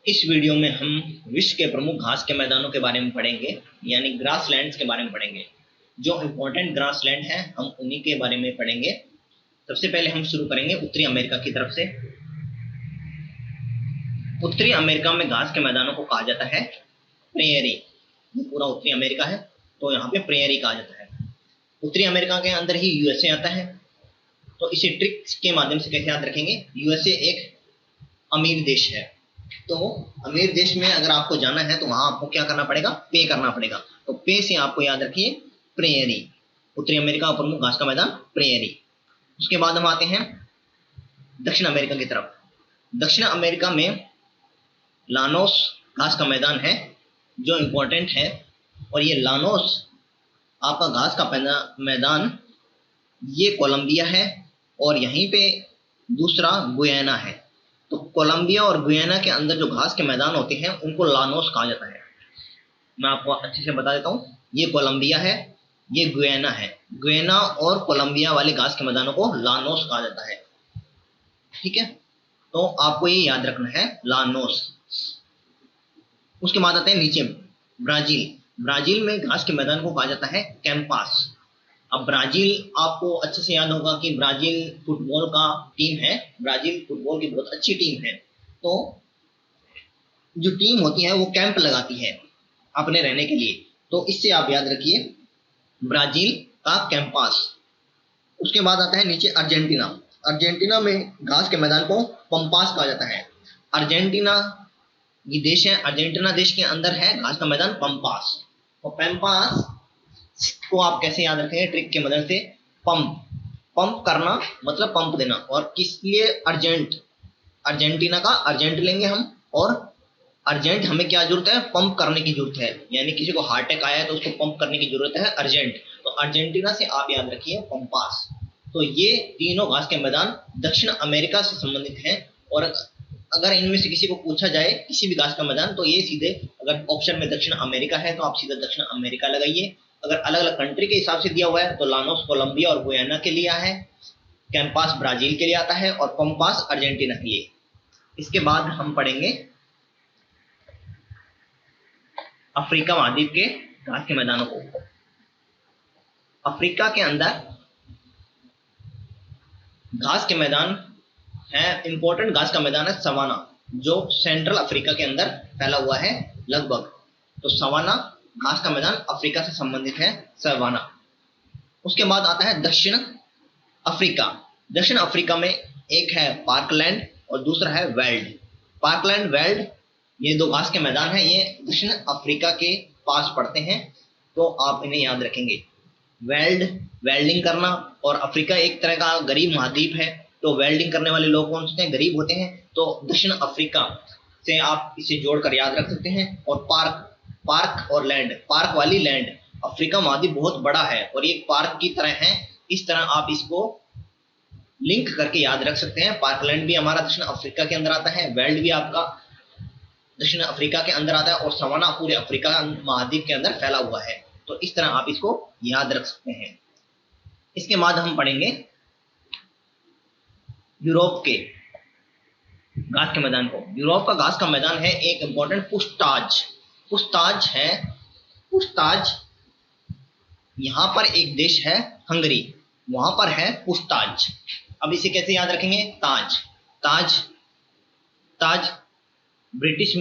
इस वीडियो में हम विश्व के प्रमुख घास के मैदानों के बारे में पढ़ेंगे, यानी ग्रासलैंड्स के बारे में पढ़ेंगे। जो इम्पोर्टेंट ग्रासलैंड हैं हम उन्हीं के बारे में पढ़ेंगे। सबसे पहले हम शुरू करेंगे उत्तरी अमेरिका की तरफ से। उत्तरी अमेरिका में घास के मैदानों को कहा जाता है प्रेयरी। पूरा उत्तरी अमेरिका है तो यहाँ पे प्रेयरी कहा जाता है। उत्तरी अमेरिका के अंदर ही यूएसए आता है। तो इसे ट्रिक्स के माध्यम से कैसे याद रखेंगे? यूएसए एक अमीर देश है, तो अमीर देश में अगर आपको जाना है तो वहां आपको क्या करना पड़ेगा? पे करना पड़ेगा। तो पे से आपको याद रखिए प्रेयरी। उत्तरी अमेरिका का प्रमुख घास का मैदान प्रेयरी। उसके बाद हम आते हैं दक्षिण अमेरिका की तरफ। दक्षिण अमेरिका में लानोस घास का मैदान है जो इम्पोर्टेंट है, और ये लानोस आपका घास का मैदान ये कोलंबिया है, और यहीं पे दूसरा गुयाना है। तो कोलंबिया और गुयाना के अंदर जो घास के मैदान होते हैं उनको लानोस कहा जाता है। मैं आपको अच्छे से बता देता हूँ, ये कोलंबिया है, ये गुयाना है। गुयाना और कोलंबिया वाले घास के मैदानों को लानोस कहा जाता है। ठीक है, तो आपको ये याद रखना है लानोस। उसके बाद आते हैं नीचे ब्राजील। ब्राजील में घास के मैदान को कहा जाता है कैंपास। अब ब्राजील आपको अच्छे से याद होगा कि ब्राजील फुटबॉल का टीम है। ब्राजील फुटबॉल की बहुत अच्छी टीम है। तो जो टीम होती है वो कैंप लगाती है अपने रहने के लिए। तो इससे आप याद रखिए ब्राजील का कैंपास। उसके बाद आता है नीचे अर्जेंटीना। अर्जेंटीना में घास के मैदान को पंपास कहा जाता है। अर्जेंटीना ये देश है, अर्जेंटीना देश के अंदर है घास का मैदान पंपास। तो पंपास को आप कैसे याद रखेंगे? ट्रिक की मदद से। पंप करना मतलब पंप देना। और किस लिए? अर्जेंटीना का अर्जेंट लेंगे हम, और अर्जेंट हमें क्या जरूरत है? पंप करने की जरूरत है। यानी किसी को हार्ट अटैक आया है तो उसको पंप करने की जरूरत है, अर्जेंट। तो अर्जेंटीना से आप याद रखिए पंपास। तो ये तीनों घास के मैदान दक्षिण अमेरिका से संबंधित हैं। और अगर इनमें से किसी को पूछा जाए किसी भी घास का मैदान, तो ये सीधे, अगर ऑप्शन में दक्षिण अमेरिका है तो आप सीधा दक्षिण अमेरिका लगाइए। अगर अलग अलग कंट्री के हिसाब से दिया हुआ है तो लानोस कोलंबिया और गुयाना के लिए है, कैंपास ब्राजील के लिए आता है, और पंपास अर्जेंटीना के लिए। इसके बाद हम पढ़ेंगे अफ्रीका महाद्वीप के घास के मैदानों को। अफ्रीका के अंदर घास के मैदान है, इंपॉर्टेंट घास का मैदान है सवाना, जो सेंट्रल अफ्रीका के अंदर फैला हुआ है लगभग। तो सवाना घास का मैदान अफ्रीका से संबंधित है, सवाना। उसके बाद आता है दक्षिण अफ्रीका। दक्षिण अफ्रीका में एक है पार्कलैंड और दूसरा है वेल्ड। पार्कलैंड, वेल्ड, ये दो घास के मैदान हैं, ये दक्षिण अफ्रीका के पास पड़ते हैं। तो आप इन्हें याद रखेंगे। वेल्डिंग करना, और अफ्रीका एक तरह का गरीब महाद्वीप है, तो वेल्डिंग करने वाले लोग कौन होते हैं? गरीब होते हैं। तो दक्षिण अफ्रीका से आप इसे जोड़कर याद रख सकते हैं। और पार्क और लैंड, पार्क वाली लैंड। अफ्रीका महाद्वीप बहुत बड़ा है और ये पार्क की तरह है, इस तरह आप इसको लिंक करके याद रख सकते हैं। पार्कलैंड भी हमारा दक्षिण अफ्रीका के अंदर आता है, वेल्ड भी आपका दक्षिण अफ्रीका के अंदर आता है, और सवाना पूरे अफ्रीका महाद्वीप के अंदर फैला हुआ है। तो इस तरह आप इसको याद रख सकते हैं। इसके बाद हम पढ़ेंगे यूरोप के घास के मैदान को। यूरोप का घास का मैदान है एक इंपॉर्टेंट पुछताछ। पुछताछ यहां पर एक देश है हंगरी, वहां पर है पुछताछ। अब इसे कैसे याद रखेंगे? ताज ब्रिटिश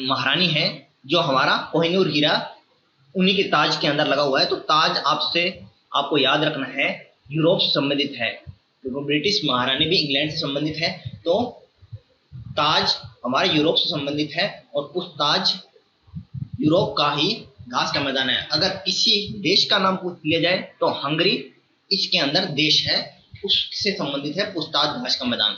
महारानी है, जो हमारा कोहिनूर हीरा उन्हीं के ताज के अंदर लगा हुआ है। तो ताज आपको याद रखना है यूरोप से संबंधित है, क्योंकि ब्रिटिश महारानी भी इंग्लैंड से संबंधित है। तो ताज हमारे यूरोप से संबंधित है, और पुछताछ यूरोप का ही घास का मैदान है। अगर किसी देश का नाम पूछ लिया जाए तो हंगरी इसके अंदर देश है, उससे संबंधित है पुछताछ घास का मैदान।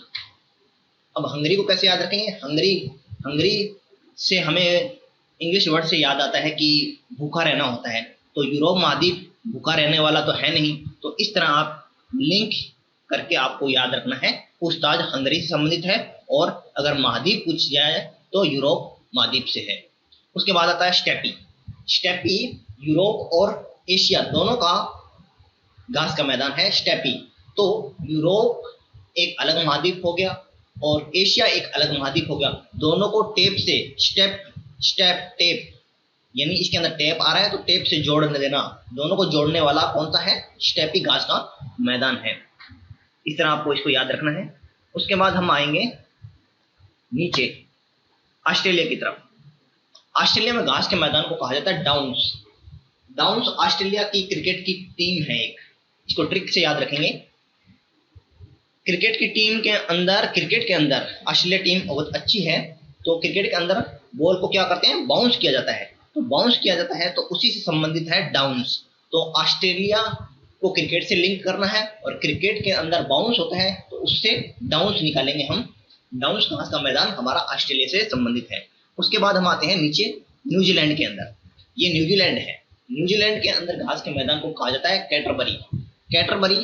अब हंगरी को कैसे याद रखेंगे? हंगरी से हमें इंग्लिश वर्ड से याद आता है कि भूखा रहना होता है। तो यूरोप महाद्वीप भूखा रहने वाला तो है नहीं, तो इस तरह आप लिंक करके आपको याद रखना है पुछताछ हंगरी से संबंधित है, और अगर महाद्वीप पूछ जाए तो यूरोप महाद्वीप से है। उसके बाद आता है स्टेपी यूरोप और एशिया दोनों का घास का मैदान है स्टेपी। तो यूरोप एक अलग महाद्वीप हो गया, और एशिया एक अलग महाद्वीप हो गया। दोनों को टेप से स्टेप स्टेप टेप, यानी इसके अंदर टेप आ रहा है तो टेप से जोड़ने देना, दोनों को जोड़ने वाला कौन सा है? स्टेपी घास का मैदान है। इस तरह आपको इसको याद रखना है। उसके बाद हम आएंगे नीचे ऑस्ट्रेलिया की तरफ। ऑस्ट्रेलिया में घास के मैदान को कहा जाता है डाउन्स। डाउन्स ऑस्ट्रेलिया की क्रिकेट की टीम है एक, इसको ट्रिक से याद रखेंगे। क्रिकेट के अंदर ऑस्ट्रेलिया टीम बहुत अच्छी है, तो क्रिकेट के अंदर बॉल को क्या करते हैं? बाउंस किया जाता है। तो बाउंस किया जाता है तो उसी से संबंधित है डाउन्स। तो ऑस्ट्रेलिया को क्रिकेट से लिंक करना है और क्रिकेट के अंदर बाउंस होता है तो उससे डाउन्स निकालेंगे हम। डाउन्स घास का मैदान हमारा ऑस्ट्रेलिया से संबंधित है। उसके बाद हम आते हैं नीचे न्यूजीलैंड के अंदर। ये न्यूजीलैंड है। न्यूजीलैंड के अंदर घास के मैदान को कहा जाता है कैंटरबरी। कैंटरबरी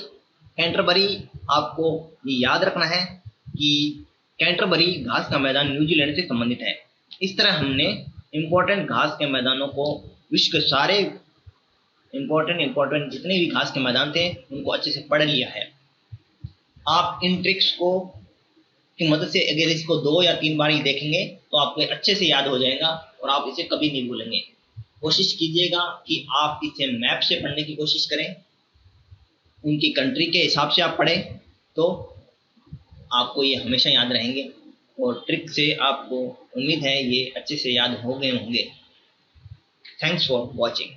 कैंटरबरी आपको ये याद रखना है कि कैंटरबरी घास का मैदान न्यूजीलैंड से संबंधित है। इस तरह हमने इंपॉर्टेंट घास के मैदानों को, विश्व के सारे इंपॉर्टेंट जितने भी घास के मैदान थे उनको अच्छे से पढ़ लिया है। आप इन ट्रिक्स को की मदद से अगर इसको 2 या 3 बार ही देखेंगे तो आपको अच्छे से याद हो जाएगा और आप इसे कभी नहीं भूलेंगे। कोशिश कीजिएगा कि आप इसे मैप से पढ़ने की कोशिश करें, उनकी कंट्री के हिसाब से आप पढ़ें, तो आपको ये हमेशा याद रहेंगे। और ट्रिक से आपको उम्मीद है ये अच्छे से याद हो गए होंगे। Thanks for watching.